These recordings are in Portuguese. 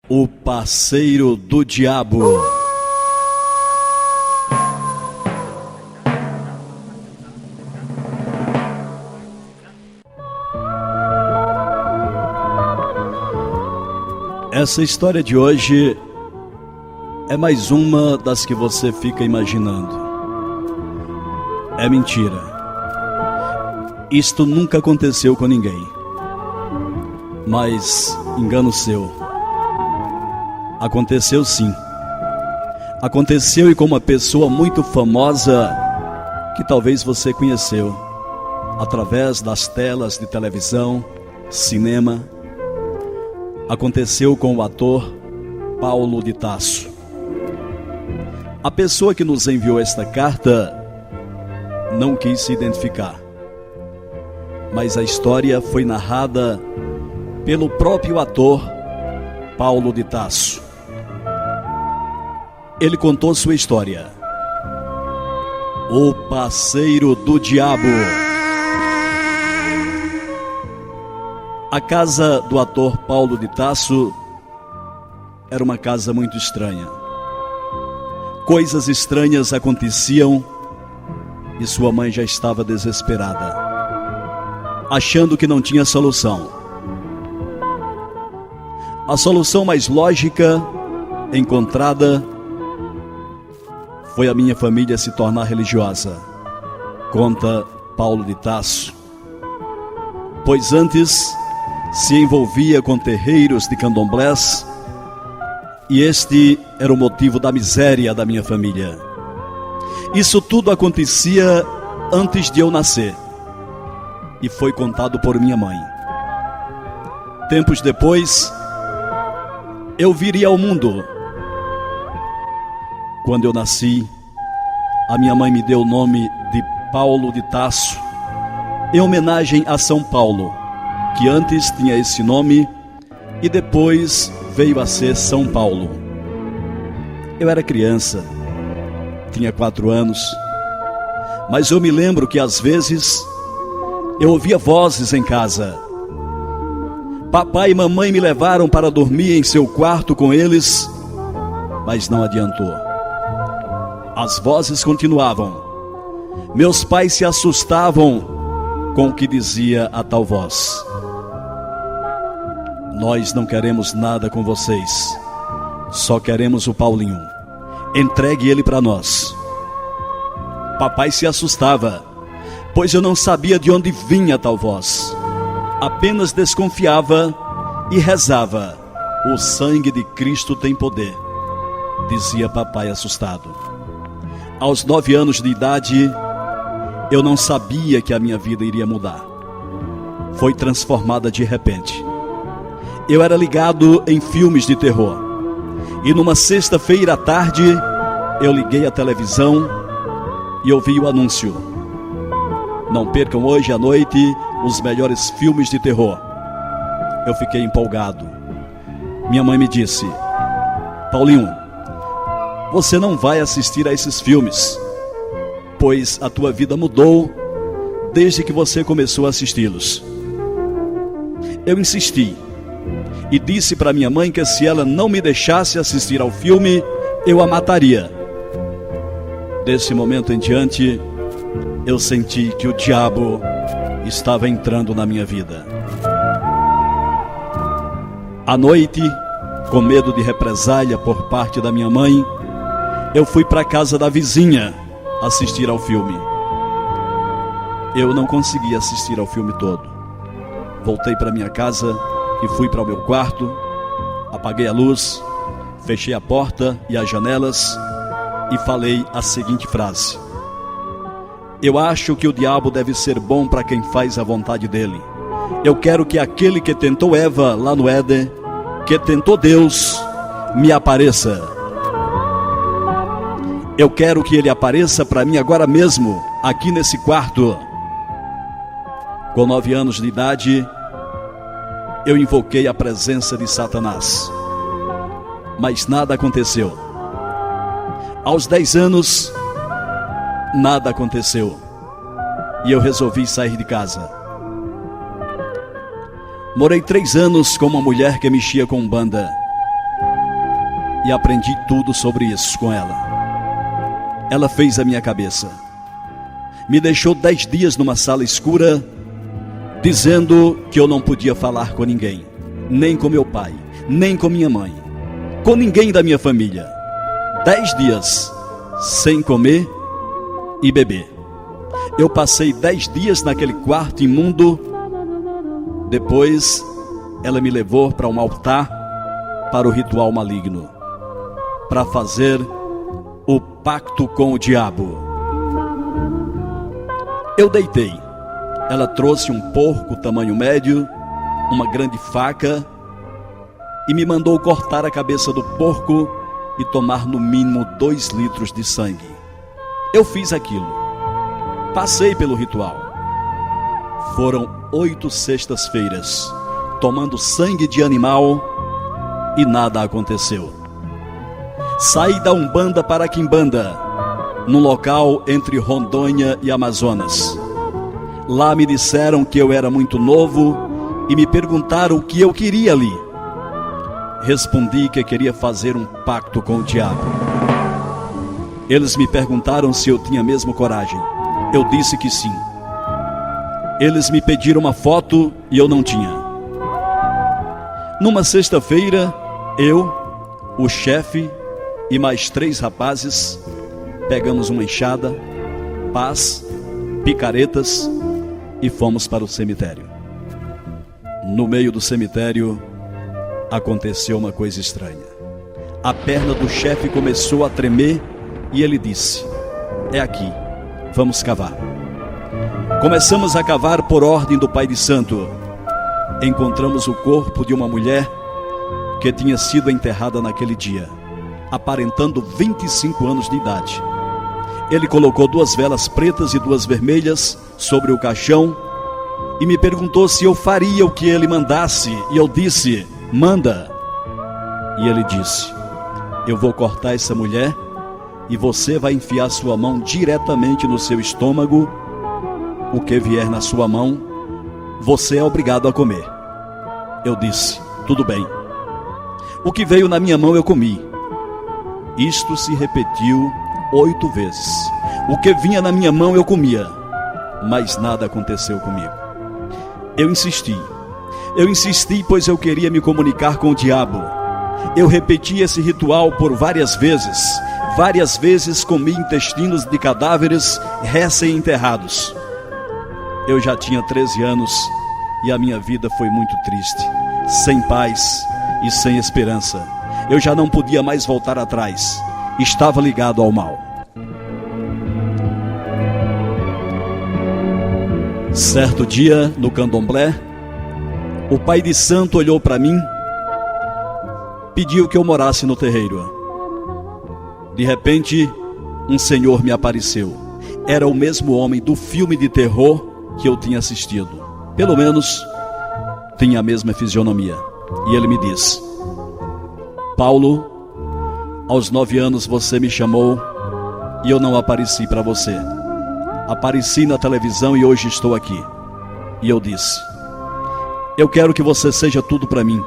O parceiro do diabo. Essa história de hoje é mais uma das que você fica imaginando. É mentira. Isto nunca aconteceu com ninguém. Mas engano seu. Aconteceu sim. Aconteceu e com uma pessoa muito famosa que talvez você conheceu através das telas de televisão, cinema. Aconteceu com o ator Paulo de Tarso. A pessoa que nos enviou esta carta não quis se identificar, mas a história foi narrada pelo próprio ator Paulo de Tarso. Ele contou sua história. O parceiro do diabo. A casa do ator Paulo de Tarso era uma casa muito estranha. Coisas estranhas aconteciam e sua mãe já estava desesperada, achando que não tinha solução. A solução mais lógica encontrada foi a minha família se tornar religiosa, conta Paulo de Tarso. Pois antes se envolvia com terreiros de candomblés e este era o motivo da miséria da minha família. Isso tudo acontecia antes de eu nascer e foi contado por minha mãe. Tempos depois, eu viria ao mundo. Quando eu nasci, a minha mãe me deu o nome de Paulo de Tarso, em homenagem a São Paulo, que antes tinha esse nome e depois veio a ser São Paulo. Eu era criança, tinha 4 anos, mas eu me lembro que às vezes eu ouvia vozes em casa. Papai e mamãe me levaram para dormir em seu quarto com eles, mas não adiantou. As vozes continuavam. Meus pais se assustavam com o que dizia a tal voz. Nós não queremos nada com vocês, só queremos o Paulinho. Entregue ele para nós. Papai se assustava, pois eu não sabia de onde vinha tal voz. Apenas desconfiava e rezava. O sangue de Cristo tem poder, dizia papai assustado. Aos 9 anos de idade, eu não sabia que a minha vida iria mudar. Foi transformada de repente. Eu era ligado em filmes de terror. E numa sexta-feira à tarde, eu liguei a televisão e ouvi o anúncio. Não percam hoje à noite os melhores filmes de terror. Eu fiquei empolgado. Minha mãe me disse: Paulinho, você não vai assistir a esses filmes, pois a tua vida mudou desde que você começou a assisti-los. Eu insisti e disse para minha mãe que se ela não me deixasse assistir ao filme, eu a mataria. Desse momento em diante, eu senti que o diabo estava entrando na minha vida. À noite, com medo de represália por parte da minha mãe, eu fui para a casa da vizinha assistir ao filme. Eu não consegui assistir ao filme todo. Voltei para minha casa e fui para o meu quarto, apaguei a luz, fechei a porta e as janelas e falei a seguinte frase: eu acho que o diabo deve ser bom para quem faz a vontade dele. Eu quero que aquele que tentou Eva lá no Éden, que tentou Deus, me apareça. Eu quero que ele apareça para mim agora mesmo, aqui nesse quarto. Com 9 anos de idade, eu invoquei a presença de Satanás, mas nada aconteceu. Aos 10 anos, nada aconteceu, e eu resolvi sair de casa. Morei 3 anos com uma mulher que mexia com Umbanda. e aprendi tudo sobre isso com ela. Ela fez a minha cabeça. Me deixou 10 dias numa sala escura, dizendo que eu não podia falar com ninguém, nem com meu pai, nem com minha mãe, com ninguém da minha família. 10 dias sem comer e beber. Eu passei 10 dias naquele quarto imundo. Depois ela me levou para um altar, para o ritual maligno, para fazer o pacto com o diabo. Eu deitei. Ela trouxe um porco tamanho médio, uma grande faca, e me mandou cortar a cabeça do porco e tomar no mínimo 2 litros de sangue. Eu fiz aquilo. Passei pelo ritual. Foram 8 sextas-feiras, tomando sangue de animal, e nada aconteceu. Saí da Umbanda para a Quimbanda, num local entre Rondônia e Amazonas. Lá me disseram que eu era muito novo e me perguntaram o que eu queria ali. Respondi que queria fazer um pacto com o diabo. Eles me perguntaram se eu tinha mesmo coragem. Eu disse que sim. Eles me pediram uma foto e eu não tinha. Numa sexta-feira, eu, o chefe e mais 3 rapazes pegamos uma enxada, pás, picaretas e fomos para o cemitério. No meio do cemitério aconteceu uma coisa estranha. A perna do chefe começou a tremer e ele disse: "É aqui, vamos cavar." Começamos a cavar por ordem do Pai de Santo. Encontramos o corpo de uma mulher que tinha sido enterrada naquele dia, aparentando 25 anos de idade. Ele colocou 2 velas pretas e 2 vermelhas sobre o caixão e me perguntou se eu faria o que ele mandasse. E eu disse: "Manda." E ele disse: "Eu vou cortar essa mulher e você vai enfiar sua mão diretamente no seu estômago. O que vier na sua mão, você é obrigado a comer." Eu disse: "Tudo bem." O que veio na minha mão eu comi. Isto se repetiu 8 vezes. O que vinha na minha mão eu comia, mas nada aconteceu comigo. Eu insisti, pois eu queria me comunicar com o diabo. Eu repeti esse ritual por várias vezes comi intestinos de cadáveres recém-enterrados. Eu já tinha 13 anos e a minha vida foi muito triste, sem paz e sem esperança. Eu já não podia mais voltar atrás. Estava ligado ao mal. Certo dia, no candomblé, o Pai de Santo olhou para mim, pediu que eu morasse no terreiro. De repente, um senhor me apareceu. Era o mesmo homem do filme de terror que eu tinha assistido. Pelo menos, tinha a mesma fisionomia. E ele me disse: "Paulo, aos 9 anos você me chamou e eu não apareci para você. Apareci na televisão e hoje estou aqui." E eu disse: "Eu quero que você seja tudo para mim."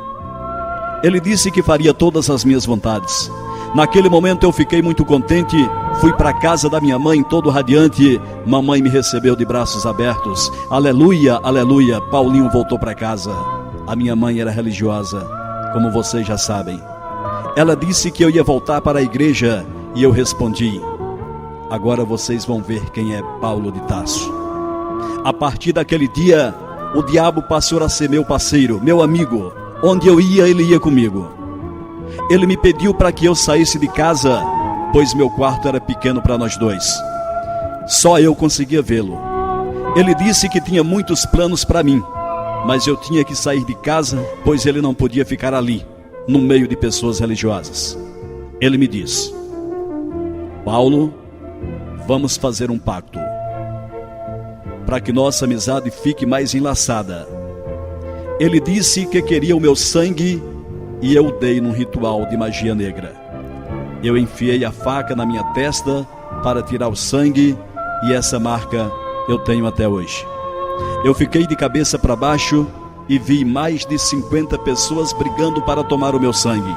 Ele disse que faria todas as minhas vontades. Naquele momento eu fiquei muito contente. Fui para a casa da minha mãe todo radiante. Mamãe me recebeu de braços abertos. Aleluia, aleluia. Paulinho voltou para casa. A minha mãe era religiosa, como vocês já sabem. Ela disse que eu ia voltar para a igreja e eu respondi: "Agora vocês vão ver quem é Paulo de Tarso." A partir daquele dia, o diabo passou a ser meu parceiro, meu amigo. Onde eu ia, ele ia comigo. Ele me pediu para que eu saísse de casa, pois meu quarto era pequeno para nós dois. Só eu conseguia vê-lo. Ele disse que tinha muitos planos para mim, mas eu tinha que sair de casa, pois ele não podia ficar ali, no meio de pessoas religiosas. Ele me disse: "Paulo, vamos fazer um pacto, para que nossa amizade fique mais enlaçada." Ele disse que queria o meu sangue e eu dei num ritual de magia negra. Eu enfiei a faca na minha testa para tirar o sangue e essa marca eu tenho até hoje. Eu fiquei de cabeça para baixo e vi mais de 50 pessoas brigando para tomar o meu sangue.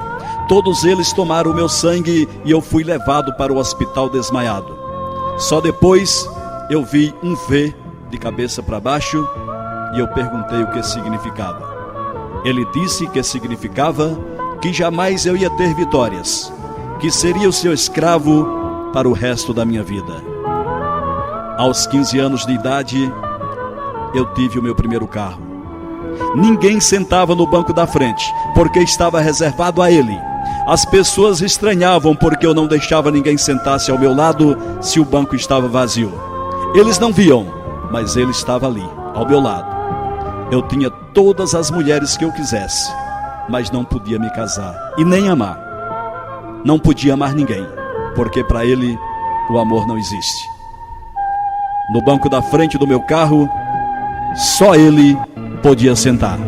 Todos eles tomaram o meu sangue e eu fui levado para o hospital desmaiado. Só depois eu vi um V de cabeça para baixo e eu perguntei o que significava. Ele disse que significava que jamais eu ia ter vitórias, que seria o seu escravo para o resto da minha vida. Aos 15 anos de idade, eu tive o meu primeiro carro. Ninguém sentava no banco da frente, porque estava reservado a ele. As pessoas estranhavam porque eu não deixava ninguém sentar-se ao meu lado se o banco estava vazio. Eles não viam, mas ele estava ali, ao meu lado. Eu tinha todas as mulheres que eu quisesse, mas não podia me casar e nem amar. Não podia amar ninguém, porque para ele o amor não existe. No banco da frente do meu carro, só ele podia sentar.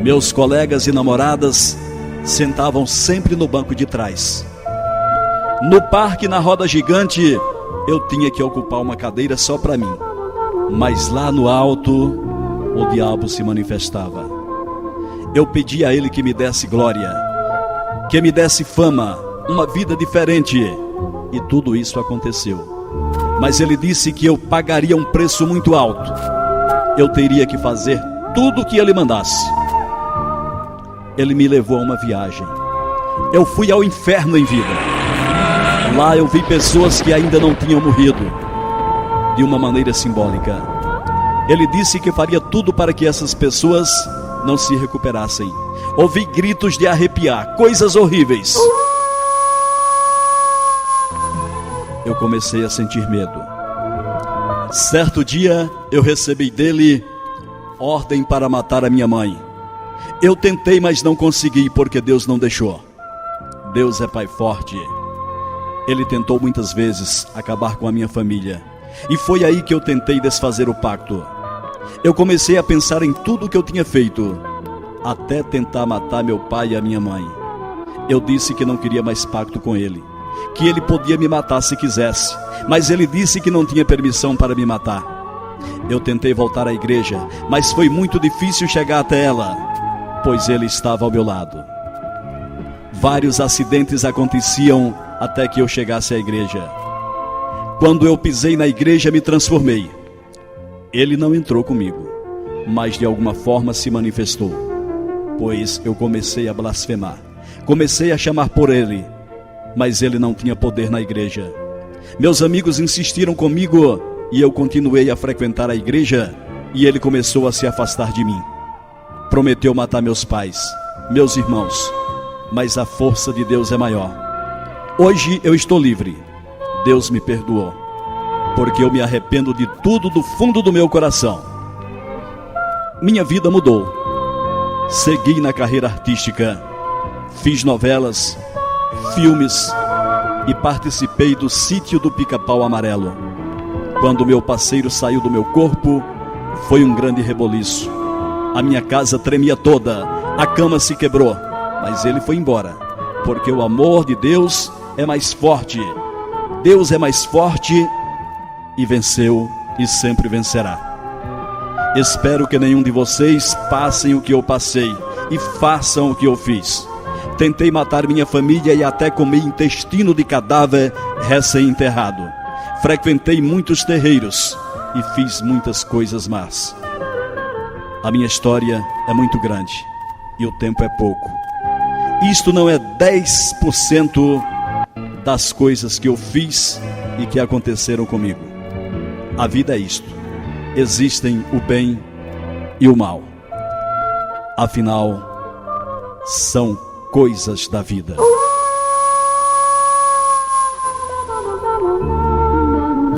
Meus colegas e namoradas sentavam sempre no banco de trás. No parque, na roda gigante, eu tinha que ocupar uma cadeira só para mim. Mas lá no alto, o diabo se manifestava. Eu pedi a ele que me desse glória, que me desse fama, uma vida diferente. E tudo isso aconteceu. Mas ele disse que eu pagaria um preço muito alto. Eu teria que fazer tudo o que ele mandasse. Ele me levou a uma viagem. Eu fui ao inferno em vida. Lá eu vi pessoas que ainda não tinham morrido, de uma maneira simbólica. Ele disse que faria tudo para que essas pessoas não se recuperassem. Ouvi gritos de arrepiar, coisas horríveis. Eu comecei a sentir medo. Certo dia eu recebi dele ordem para matar a minha mãe. Eu tentei, mas não consegui, porque Deus não deixou. Deus é Pai forte. Ele tentou muitas vezes acabar com a minha família, e foi aí que eu tentei desfazer o pacto. Eu comecei a pensar em tudo que eu tinha feito, até tentar matar meu pai e a minha mãe. Eu disse que não queria mais pacto com ele, que ele podia me matar se quisesse, mas ele disse que não tinha permissão para me matar. Eu tentei voltar à igreja, mas foi muito difícil chegar até ela, pois ele estava ao meu lado. Vários acidentes aconteciam até que eu chegasse à igreja. Quando eu pisei na igreja, me transformei. Ele não entrou comigo, mas de alguma forma se manifestou, pois eu comecei a blasfemar. Comecei a chamar por ele, mas ele não tinha poder na igreja. Meus amigos insistiram comigo e eu continuei a frequentar a igreja, e ele começou a se afastar de mim. Prometeu matar meus pais, meus irmãos, mas a força de Deus é maior. Hoje eu estou livre. Deus me perdoou, porque eu me arrependo de tudo do fundo do meu coração. Minha vida mudou. Segui na carreira artística, fiz novelas, filmes e participei do Sítio do Pica-Pau Amarelo. Quando meu parceiro saiu do meu corpo, foi um grande reboliço. A minha casa tremia toda, a cama se quebrou, mas ele foi embora, porque o amor de Deus é mais forte. Deus é mais forte e venceu e sempre vencerá. Espero que nenhum de vocês passem o que eu passei e façam o que eu fiz. Tentei matar minha família e até comi intestino de cadáver recém-enterrado. Frequentei muitos terreiros e fiz muitas coisas más. A minha história é muito grande e o tempo é pouco. Isto não é 10% das coisas que eu fiz e que aconteceram comigo. A vida é isto. Existem o bem e o mal. Afinal, são coisas da vida.